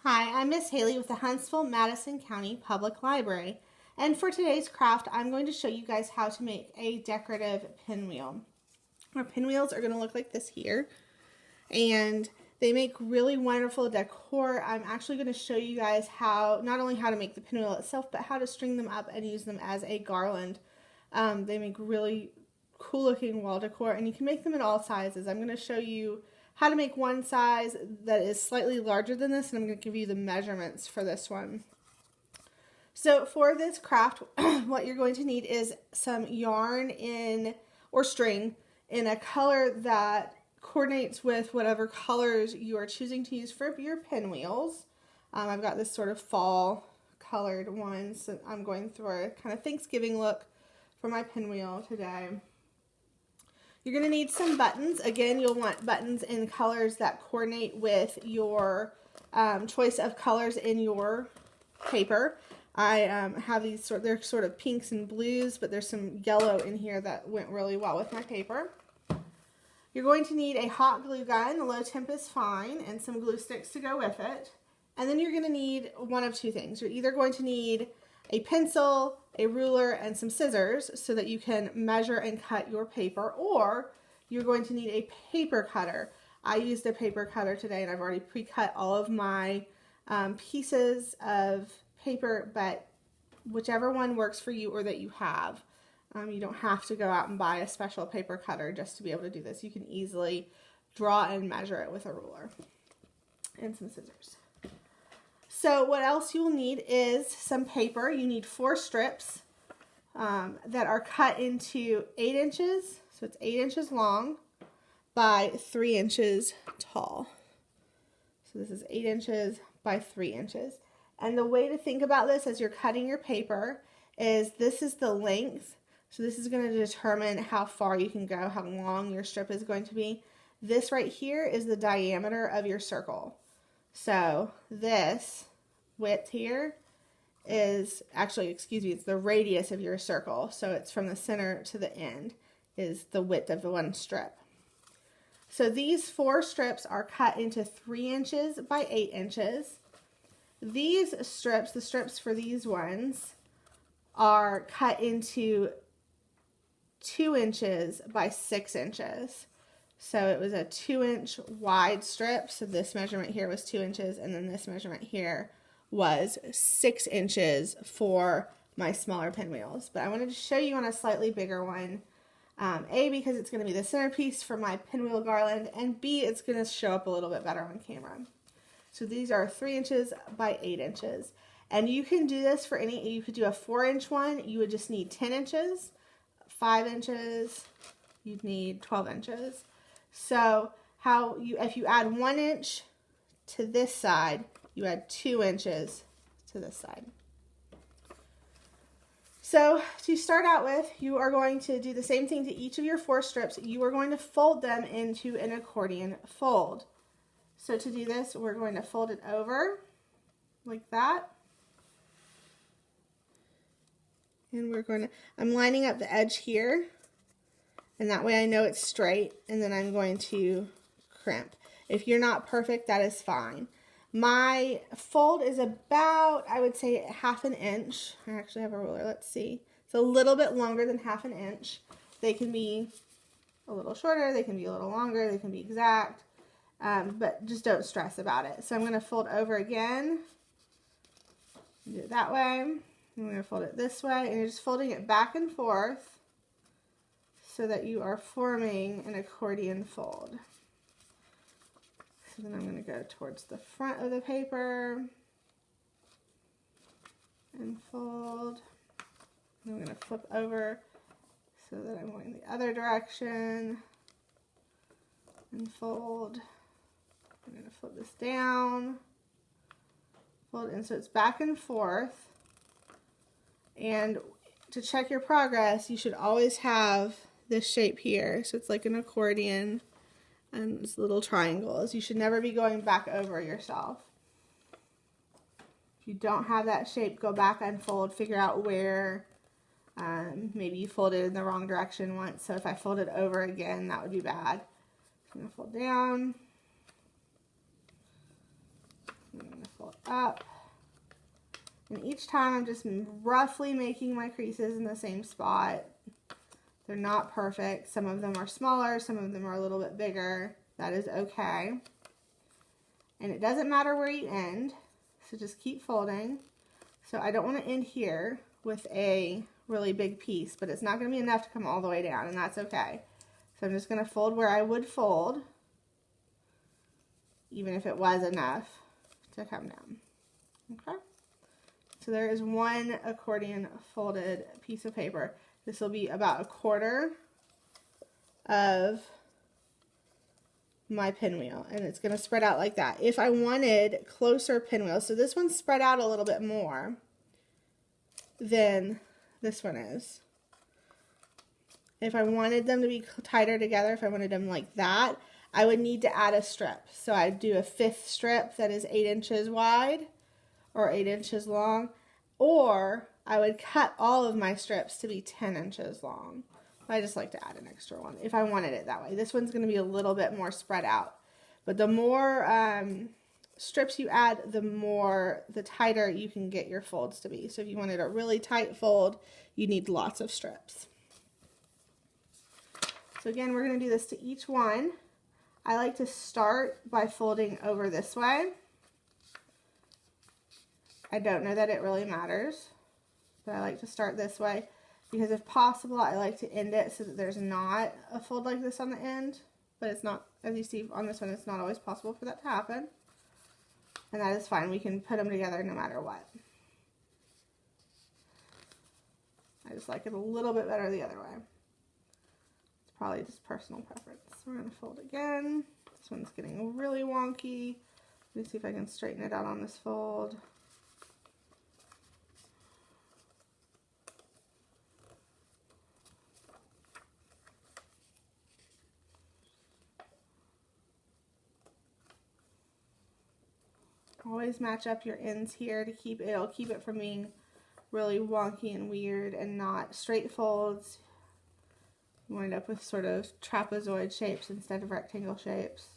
Hi, I'm Miss Haley with the Huntsville-Madison County Public Library, and for today's craft I'm going to show you guys how to make a decorative pinwheel. Our pinwheels are going to look like this here, and they make really wonderful decor. I'm actually going to show you guys not only how to make the pinwheel itself, but how to string them up and use them as a garland. They make really cool looking wall decor, and you can make them in all sizes. I'm going to show you how to make one size that is slightly larger than this, and I'm going to give you the measurements for this one. So for this craft, what you're going to need is some yarn or string in a color that coordinates with whatever colors you are choosing to use for your pinwheels. I've got this sort of fall colored one, so I'm going through a kind of Thanksgiving look for my pinwheel today. You're going to need some buttons. Again, you'll want buttons in colors that coordinate with your choice of colors in your paper. I have these they're sort of pinks and blues, but there's some yellow in here that went really well with my paper. You're going to need a hot glue gun, the low temp is fine, and some glue sticks to go with it. And then you're going to need one of two things. You're either going to need a pencil, a ruler, and some scissors so that you can measure and cut your paper, or you're going to need a paper cutter. I used a paper cutter today, and I've already pre-cut all of my pieces of paper, but whichever one works for you or that you have. You don't have to go out and buy a special paper cutter just to be able to do this. You can easily draw and measure it with a ruler and some scissors. So what else you'll need is some paper. You need 4 strips that are cut into 8 inches. So it's 8 inches long by 3 inches tall. So this is 8 inches by 3 inches. And the way to think about this as you're cutting your paper is this is the length. So this is going to determine how far you can go, how long your strip is going to be. This right here is the diameter of your circle. So this width here is actually, it's the radius of your circle. So it's from the center to the end is the width of the one strip. So these 4 strips are cut into 3 inches by 8 inches. These strips, the strips for these ones, are cut into 2 inches by 6 inches. So it was a 2-inch wide strip. So this measurement here was 2 inches, and then this measurement here was 6 inches for my smaller pinwheels. But I wanted to show you on a slightly bigger one. A, because it's going to be the centerpiece for my pinwheel garland, and B, it's going to show up a little bit better on camera. So these are 3 inches by 8 inches. And you can do this for you could do a 4-inch one. You would just need 10 inches, 5 inches, you'd need 12 inches. So if you add 1 inch to this side, you add 2 inches to this side. So to start out with, you are going to do the same thing to each of your 4 strips. You are going to fold them into an accordion fold. So to do this, we're going to fold it over like that. And I'm lining up the edge here, and that way I know it's straight, and then I'm going to crimp. If you're not perfect, that is fine. My fold is about, I would say, 1/2 inch. I actually have a ruler, let's see. It's a little bit longer than 1/2 inch. They can be a little shorter, they can be a little longer, they can be exact, but just don't stress about it. So I'm going to fold over again, do it that way. I'm going to fold it this way, and you're just folding it back and forth so that you are forming an accordion fold. So then I'm going to go towards the front of the paper and fold. And I'm going to flip over so that I'm going the other direction and fold. I'm going to flip this down, fold, and so it's back and forth. And to check your progress, you should always have this shape here. So it's like an accordion and these little triangles. You should never be going back over yourself. If you don't have that shape, go back and fold. Figure out where maybe you folded in the wrong direction once. So if I folded over again, that would be bad. I'm going to fold down. I'm going to fold up. And each time I'm just roughly making my creases in the same spot. They're not perfect. Some of them are smaller, some of them are a little bit bigger. That is okay. And it doesn't matter where you end, so just keep folding. So I don't want to end here with a really big piece, but it's not going to be enough to come all the way down, and that's okay. So I'm just going to fold where I would fold, even if it was enough to come down. Okay? So there is one accordion folded piece of paper. This will be about a quarter of my pinwheel, and it's going to spread out like that. If I wanted closer pinwheels, so this one's spread out a little bit more than this one is. If I wanted them to be tighter together, if I wanted them like that, I would need to add a strip. So I'd do a 5th strip that is 8 inches wide or 8 inches long, or I would cut all of my strips to be 10 inches long. I just like to add an extra one if I wanted it that way. This one's going to be a little bit more spread out. But the more strips you add, the tighter you can get your folds to be. So if you wanted a really tight fold, you need lots of strips. So again, we're going to do this to each one. I like to start by folding over this way. I don't know that it really matters, but I like to start this way because if possible, I like to end it so that there's not a fold like this on the end, but it's not, as you see on this one, it's not always possible for that to happen. And that is fine. We can put them together no matter what. I just like it a little bit better the other way. It's probably just personal preference. We're going to fold again. This one's getting really wonky. Let me see if I can straighten it out on this fold. Always match up your ends here to keep it'll keep it from being really wonky and weird and not straight folds. You wind up with sort of trapezoid shapes instead of rectangle shapes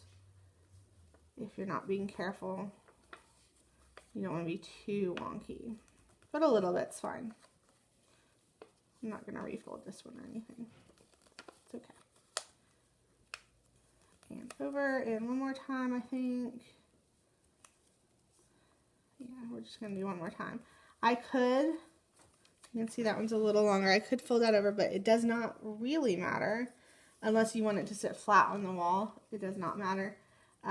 if you're not being careful. You don't want to be too wonky, but a little bit's fine. I'm not going to refold this one or anything. It's okay. And over, and one more time, I think. Yeah, we're just going to do one more time. I could, you can see that one's a little longer. I could fold that over, but it does not really matter unless you want it to sit flat on the wall. It does not matter. So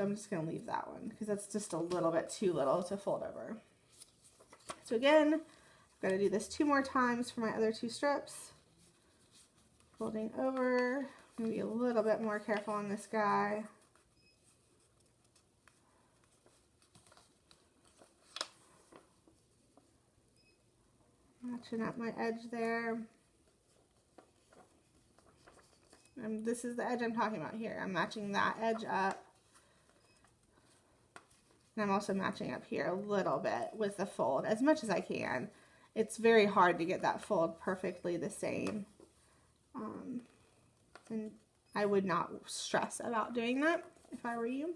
I'm just going to leave that one because that's just a little bit too little to fold over. So again, I've got to do this 2 more times for my other 2 strips. Folding over. I'm going to be a little bit more careful on this guy. Matching up my edge there. And this is the edge I'm talking about here. I'm matching that edge up. And I'm also matching up here a little bit with the fold as much as I can. It's very hard to get that fold perfectly the same. And I would not stress about doing that if I were you.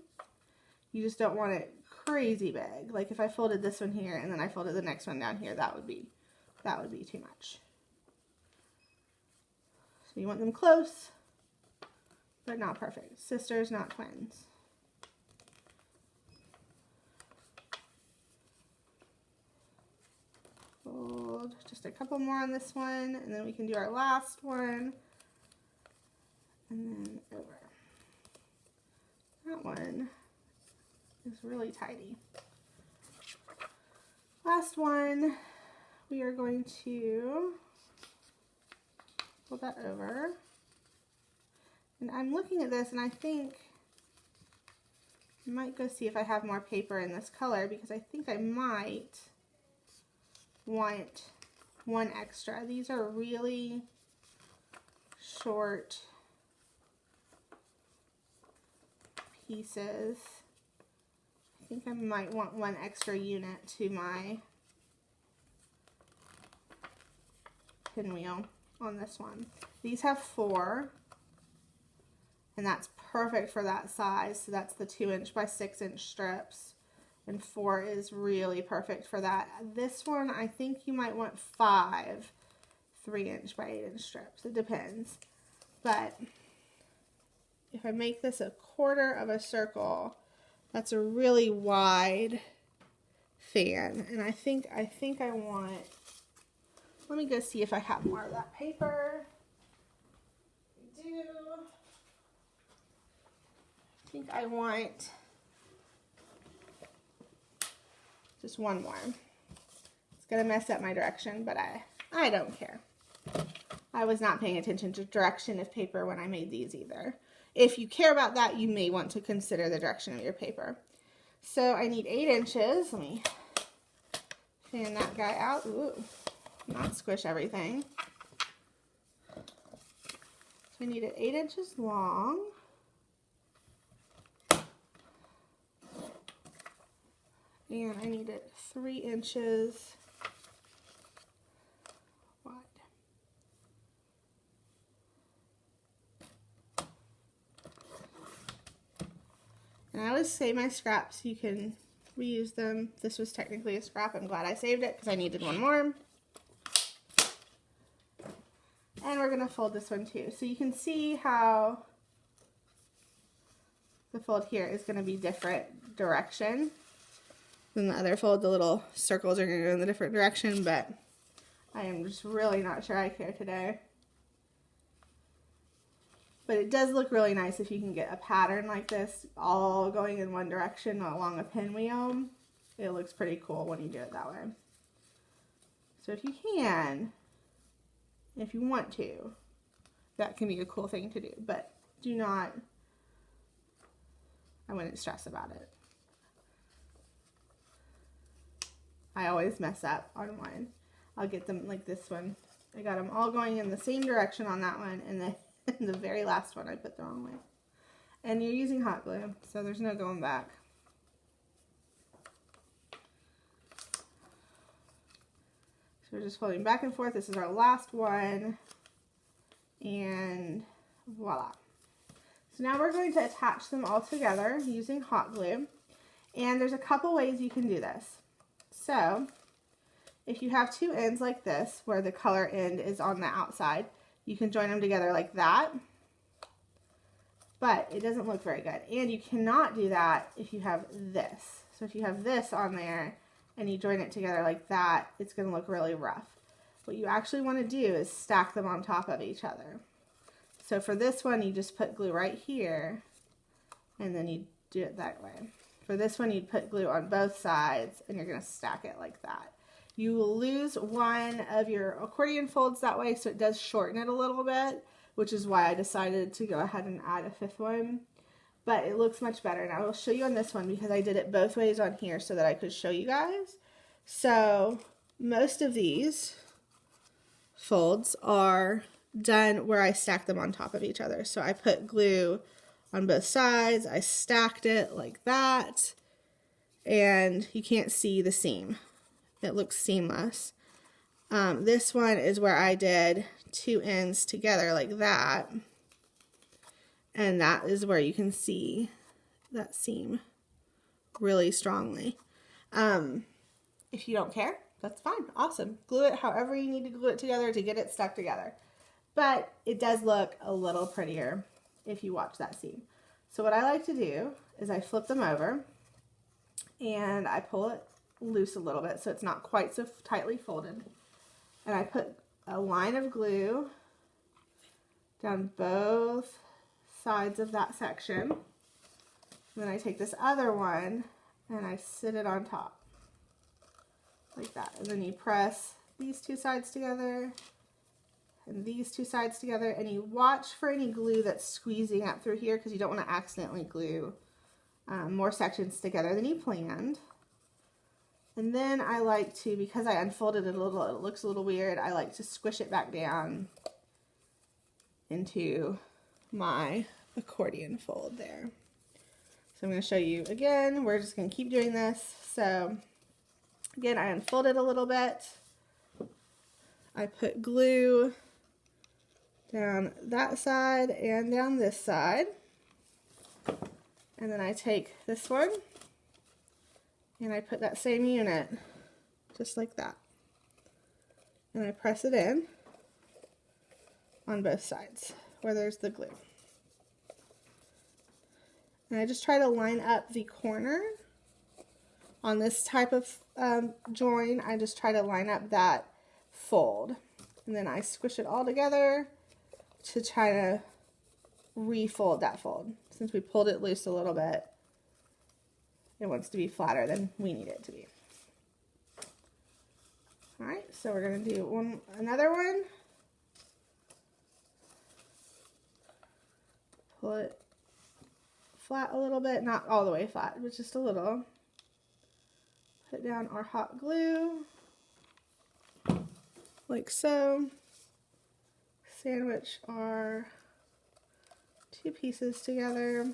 You just don't want it crazy big. Like if I folded this one here and then I folded the next one down here, that would be too much. So you want them close, but not perfect. Sisters, not twins. Fold just a couple more on this one, and then we can do our last one, and then over. That one is really tidy. Last one. We are going to fold that over. And I'm looking at this and I think I might go see if I have more paper in this color because I think I might want one extra. These are really short pieces. I think I might want one extra unit to my pinwheel on this one. These have 4, and that's perfect for that size. So that's the 2" by 6" strips, and 4 is really perfect for that. This one, I think you might want 5 3-inch by 8-inch strips. It depends. But if I make this a quarter of a circle, that's a really wide fan. And I think I want, let me go see if I have more of that paper. I do. I think I want just one more. It's gonna mess up my direction, but I don't care. I was not paying attention to direction of paper when I made these either. If you care about that, you may want to consider the direction of your paper. So I need 8 inches. Let me fan that guy out. Ooh, not squish everything. So I need it 8 inches long. And I need it 3 inches wide. And I always save my scraps so you can reuse them. This was technically a scrap. I'm glad I saved it because I needed one more. And we're going to fold this one too. So you can see how the fold here is going to be different direction than the other fold. The little circles are going to go in the different direction, but I am just really not sure I care today. But it does look really nice if you can get a pattern like this all going in one direction along a pinwheel. It looks pretty cool when you do it that way. So if you can, if you want to, that can be a cool thing to do, but do not, I wouldn't stress about it. I always mess up on one. I'll get them like this one. I got them all going in the same direction on that one, and then the very last one I put the wrong way. And you're using hot glue, so there's no going back. So we're just folding back and forth. This is our last one. And voila. So now we're going to attach them all together using hot glue. And there's a couple ways you can do this. So if you have two ends like this, where the color end is on the outside, you can join them together like that. But it doesn't look very good. And you cannot do that if you have this. So if you have this on there and you join it together like that, it's going to look really rough. What you actually want to do is stack them on top of each other. So for this one, you just put glue right here, and then you do it that way. For this one, you'd put glue on both sides, and you're going to stack it like that. You will lose one of your accordion folds that way, so it does shorten it a little bit, which is why I decided to go ahead and add a fifth one. But it looks much better, and I will show you on this one because I did it both ways on here so that I could show you guys. So most of these folds are done where I stack them on top of each other. So I put glue on both sides, I stacked it like that, and you can't see the seam. It looks seamless. This one is where I did two ends together like that, and that is where you can see that seam really strongly. If you don't care, that's fine. Awesome. Glue it however you need to glue it together to get it stuck together. But it does look a little prettier if you watch that seam. So what I like to do is I flip them over and I pull it loose a little bit so it's not quite so tightly folded. And I put a line of glue down both sides of that section. And then I take this other one and I sit it on top like that. And then you press these two sides together and these two sides together, and you watch for any glue that's squeezing up through here because you don't want to accidentally glue more sections together than you planned. And then I like to, because I unfolded it a little, it looks a little weird, I like to squish it back down into my accordion fold there. So I'm going to show you again. We're just going to keep doing this. So again, I unfolded a little bit. I put glue down that side and down this side. And then I take this one And I put that same unit just like that. And I press it in on both sides where there's the glue. And I just try to line up the corner on this type of join. I just try to line up that fold. And then I squish it all together to try to refold that fold. Since we pulled it loose a little bit, it wants to be flatter than we need it to be. All right, so we're gonna do another one. Pull it flat a little bit, not all the way flat, but just a little. Put down our hot glue, like so. Sandwich our two pieces together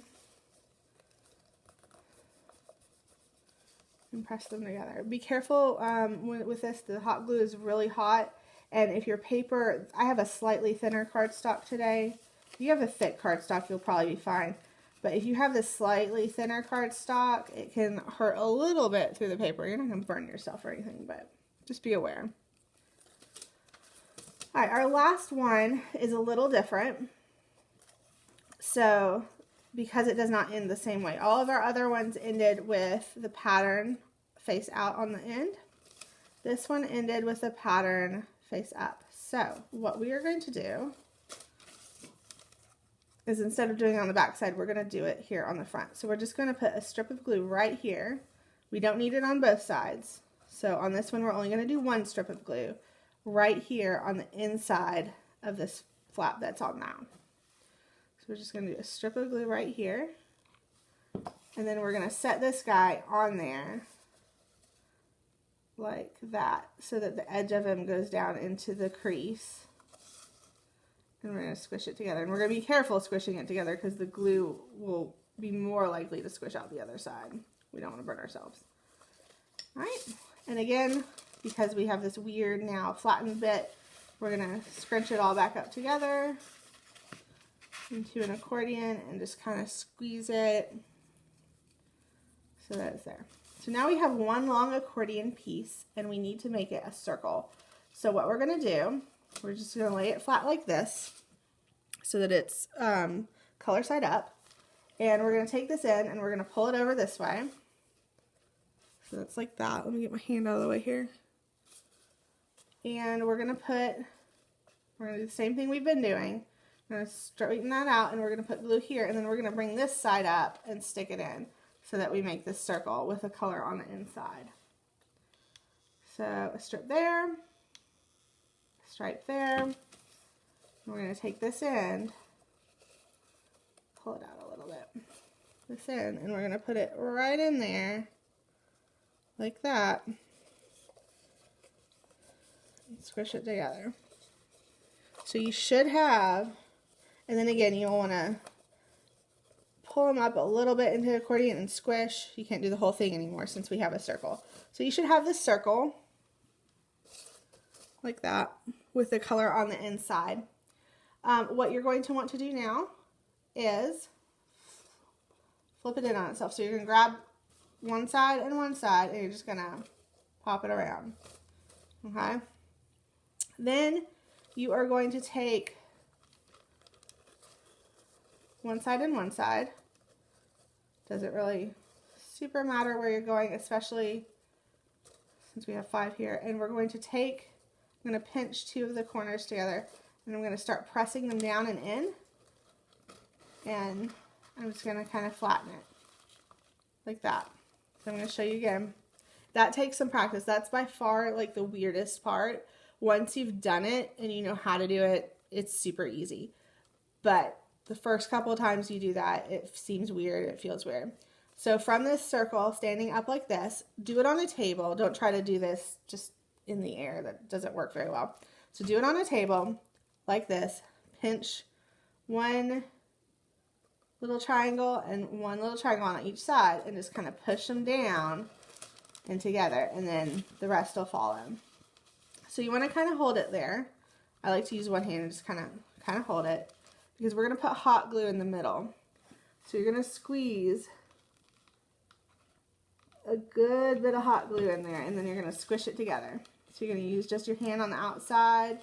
and press them together. Be careful with this, the hot glue is really hot, and if your paper, I have a slightly thinner cardstock today. If you have a thick cardstock, you'll probably be fine. But if you have this slightly thinner cardstock, it can hurt a little bit through the paper. You're not going to burn yourself or anything, but just be aware. All right, our last one is a little different. So, because it does not end the same way. All of our other ones ended with the pattern face out on the end. This one ended with the pattern face up. So, what we are going to do is instead of doing it on the back side, we're going to do it here on the front. So we're just going to put a strip of glue right here. We don't need it on both sides. So on this one, we're only going to do one strip of glue right here on the inside of this flap that's on now. So we're just going to do a strip of glue right here. And then we're going to set this guy on there like that so that the edge of him goes down into the crease. And we're going to squish it together. And we're going to be careful squishing it together because the glue will be more likely to squish out the other side. We don't want to burn ourselves. All right. And again, because we have this weird now flattened bit, we're going to scrunch it all back up together into an accordion and just kind of squeeze it so that it's there. So now we have one long accordion piece and we need to make it a circle. So what we're going to do, we're just going to lay it flat like this so that it's color side up. And we're going to take this in and we're going to pull it over this way. So it's like that. Let me get my hand out of the way here. And we're going to do the same thing we've been doing. We're going to straighten that out and we're going to put glue here. And then we're going to bring this side up and stick it in so that we make this circle with a color on the inside. So a strip there. Stripe there. We're going to take this end, pull it out a little bit, this end, and we're going to put it right in there, like that, and squish it together. So you should have, and then again, you'll want to pull them up a little bit into the accordion and squish. You can't do the whole thing anymore since we have a circle. So you should have this circle, like that, with the color on the inside. What you're going to want to do now is flip it in on itself. So you're going to grab one side, and you're just going to pop it around. Okay? Then you are going to take one side and one side. Doesn't really super matter where you're going, especially since we have 5 here. And we're going to take, I'm going to pinch 2 of the corners together, and I'm going to start pressing them down and in. And I'm just going to kind of flatten it like that. So I'm going to show you again. That takes some practice. That's by far like the weirdest part. Once you've done it and you know how to do it, it's super easy. But the first couple of times you do that, it seems weird. It feels weird. So from this circle, standing up like this, do it on a table. Don't try to do this just in the air. That doesn't work very well. So do it on a table like this. Pinch one little triangle and one little triangle on each side and just kind of push them down and together, and then the rest will follow. So you want to kind of hold it there. I like to use one hand and just kind of hold it because we're going to put hot glue in the middle. So you're going to squeeze a good bit of hot glue in there, and then you're going to squish it together. So you're going to use just your hand on the outside,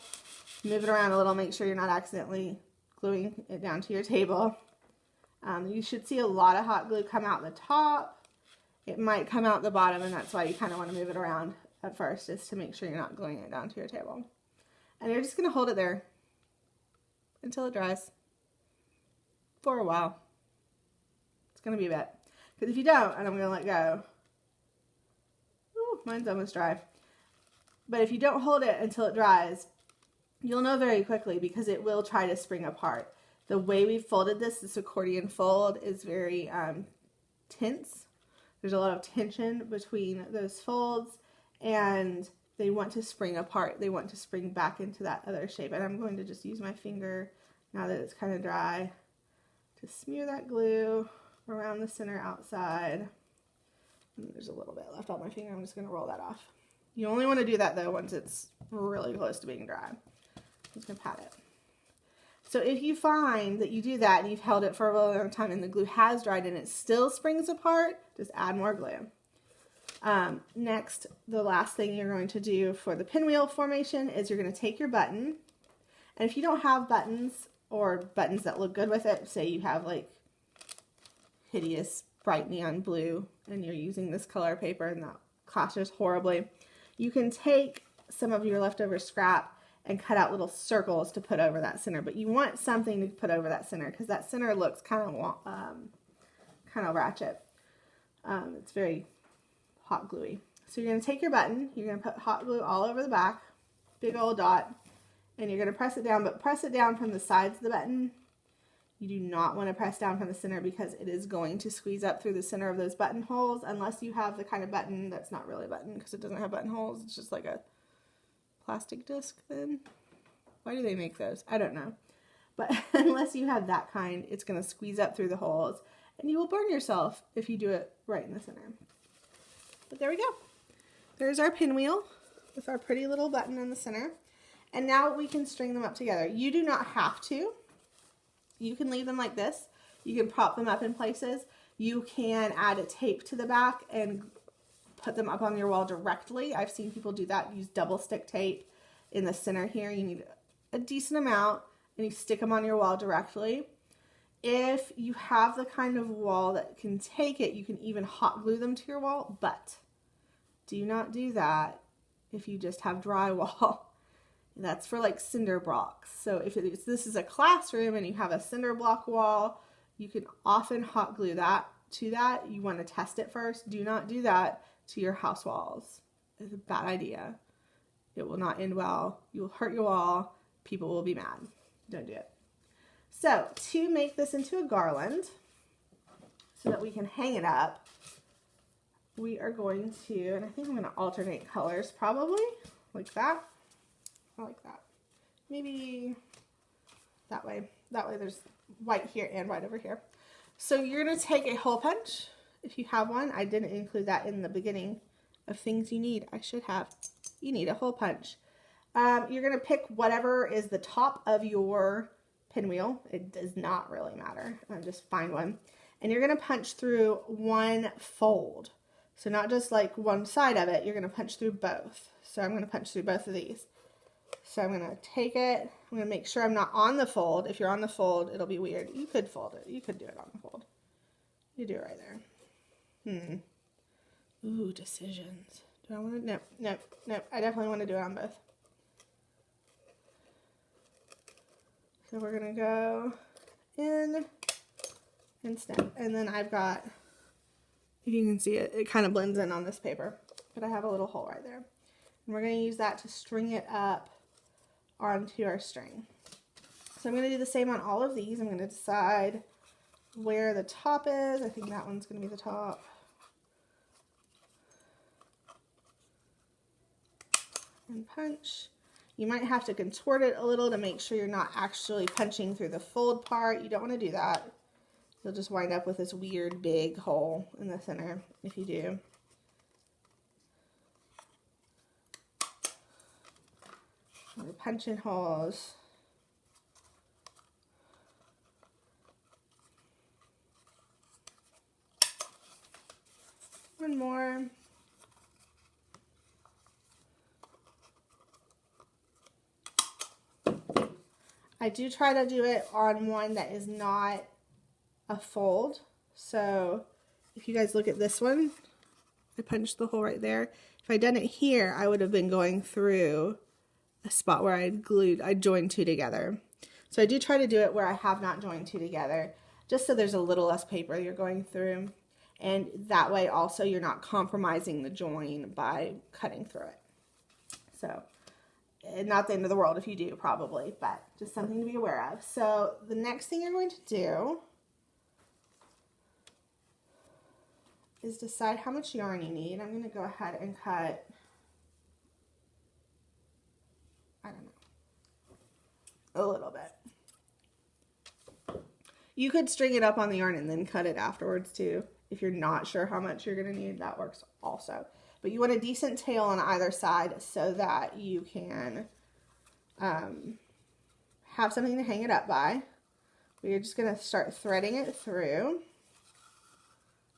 move it around a little, make sure you're not accidentally gluing it down to your table. You should see a lot of hot glue come out the top. It might come out the bottom, and that's why you kind of want to move it around at first, just to make sure you're not gluing it down to your table. And you're just going to hold it there until it dries for a while. It's going to be a bit. Because if you don't, and I'm going to let go. Ooh, mine's almost dry. But if you don't hold it until it dries, you'll know very quickly because it will try to spring apart. The way we folded this accordion fold is very tense. There's a lot of tension between those folds, and they want to spring apart. They want to spring back into that other shape. And I'm going to just use my finger, now that it's kind of dry, to smear that glue around the center outside. And there's a little bit left on my finger. I'm just going to roll that off. You only want to do that, though, once it's really close to being dry. I'm just going to pat it. So if you find that you do that and you've held it for a really long time and the glue has dried and it still springs apart, just add more glue. Next, the last thing you're going to do for the pinwheel formation is you're going to take your button. And if you don't have buttons or buttons that look good with it, say you have like hideous bright neon blue and you're using this color paper and that clashes horribly, you can take some of your leftover scrap and cut out little circles to put over that center. But you want something to put over that center because that center looks kind of ratchet. It's very hot gluey. So you're going to take your button, you're going to put hot glue all over the back, big old dot, and you're going to press it down, but press it down from the sides of the button. You do not want to press down from the center because it is going to squeeze up through the center of those buttonholes unless you have the kind of button that's not really a button because it doesn't have buttonholes. It's just like a plastic disc then. Why do they make those? I don't know. But unless you have that kind, it's going to squeeze up through the holes and you will burn yourself if you do it right in the center. But there we go. There's our pinwheel with our pretty little button in the center. And now we can string them up together. You do not have to. You can leave them like this. You can prop them up in places. You can add a tape to the back and put them up on your wall directly. I've seen people do that. Use double stick tape in the center here. You need a decent amount and you stick them on your wall directly. If you have the kind of wall that can take it, you can even hot glue them to your wall, but do not do that if you just have drywall. That's for like cinder blocks. So if this is a classroom and you have a cinder block wall, you can often hot glue that to that. You want to test it first. Do not do that to your house walls. It's a bad idea. It will not end well. You will hurt your wall. People will be mad. Don't do it. So to make this into a garland so that we can hang it up, we are going to, and I think I'm going to alternate colors probably, like that. I like that. Maybe that way. That way there's white here and white over here. So you're going to take a hole punch if you have one. I didn't include that in the beginning of things you need. I should have. You need a hole punch. You're going to pick whatever is the top of your pinwheel. It does not really matter. Just find one. And you're going to punch through one fold. So not just like one side of it. You're going to punch through both. So I'm going to punch through both of these. So I'm going to take it, I'm going to make sure I'm not on the fold. If you're on the fold, it'll be weird. You could fold it. You could do it on the fold. You do it right there. Ooh, decisions. Do I want to? No. I definitely want to do it on both. So we're going to go in and snap. And then I've got, if you can see it, it kind of blends in on this paper. But I have a little hole right there. And we're going to use that to string it up onto our string. So I'm going to do the same on all of these. I'm going to decide where the top is. I think that one's going to be the top. And punch. You might have to contort it a little to make sure you're not actually punching through the fold part. You don't want to do that. You'll just wind up with this weird big hole in the center if you do. We're punching holes. One more. I do try to do it on one that is not a fold. So if you guys look at this one, I punched the hole right there. If I'd done it here, I would have been going through a spot where I joined two together. So I do try to do it where I have not joined two together, just so there's a little less paper you're going through. And that way also you're not compromising the join by cutting through it. So, not the end of the world if you do, probably, but just something to be aware of. So the next thing you're going to do is decide how much yarn you need. I'm going to go ahead and cut, I don't know, a little bit. You could string it up on the yarn and then cut it afterwards too. If you're not sure how much you're going to need, that works also. But you want a decent tail on either side so that you can have something to hang it up by. We're just going to start threading it through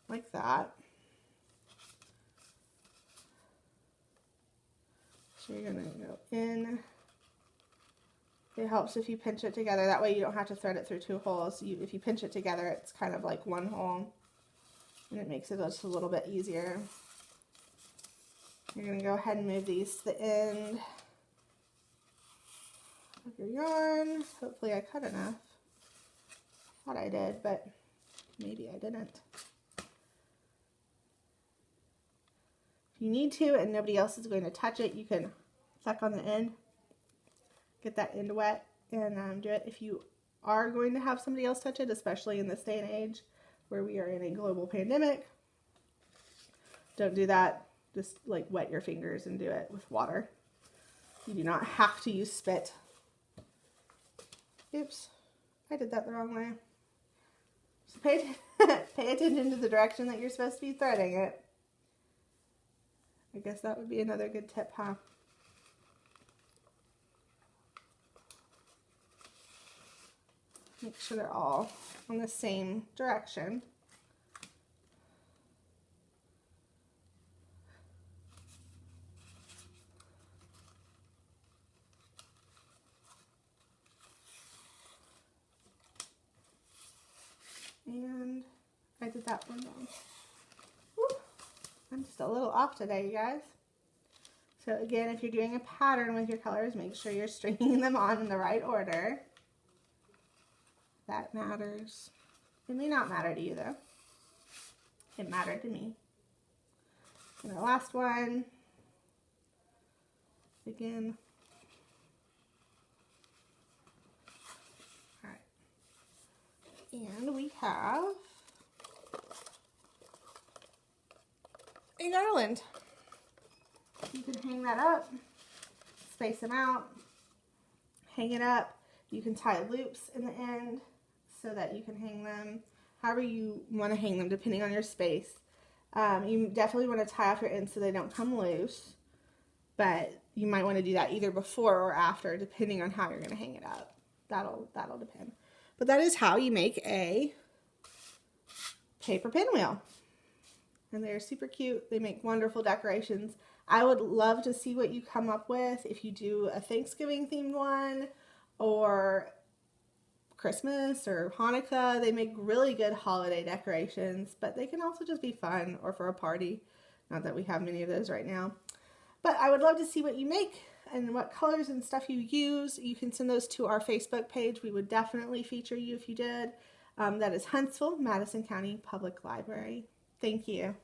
like that. So you're going to go in. It helps if you pinch it together. That way you don't have to thread it through two holes. If you pinch it together, it's kind of like one hole. And it makes it just a little bit easier. You're going to go ahead and move these to the end of your yarn. Hopefully I cut enough. Thought I did, but maybe I didn't. If you need to and nobody else is going to touch it, you can suck on the end, get that end wet, and do it. If you are going to have somebody else touch it, especially in this day and age where we are in a global pandemic, don't do that. Just like wet your fingers and do it with water. You do not have to use spit. Oops, I did that the wrong way. So pay attention to the direction that you're supposed to be threading it. I guess that would be another good tip, huh? Make sure they're all on the same direction. And I did that one wrong. Woo. I'm just a little off today, you guys. So again, if you're doing a pattern with your colors, make sure you're stringing them on in the right order. That matters. It may not matter to you though. It mattered to me. And the last one, again. All right. And we have a garland. You can hang that up, space them out, hang it up. You can tie loops in the end so that you can hang them however you want to hang them, depending on your space. You definitely want to tie off your ends so they don't come loose, but you might want to do that either before or after, depending on how you're going to hang it up. That'll depend. But that is how you make a paper pinwheel. And they're super cute. They make wonderful decorations. I would love to see what you come up with if you do a Thanksgiving themed one or Christmas or Hanukkah. They make really good holiday decorations, but they can also just be fun or for a party. Not that we have many of those right now. But I would love to see what you make and what colors and stuff you use. You can send those to our Facebook page. We would definitely feature you if you did. That is Huntsville, Madison County Public Library. Thank you.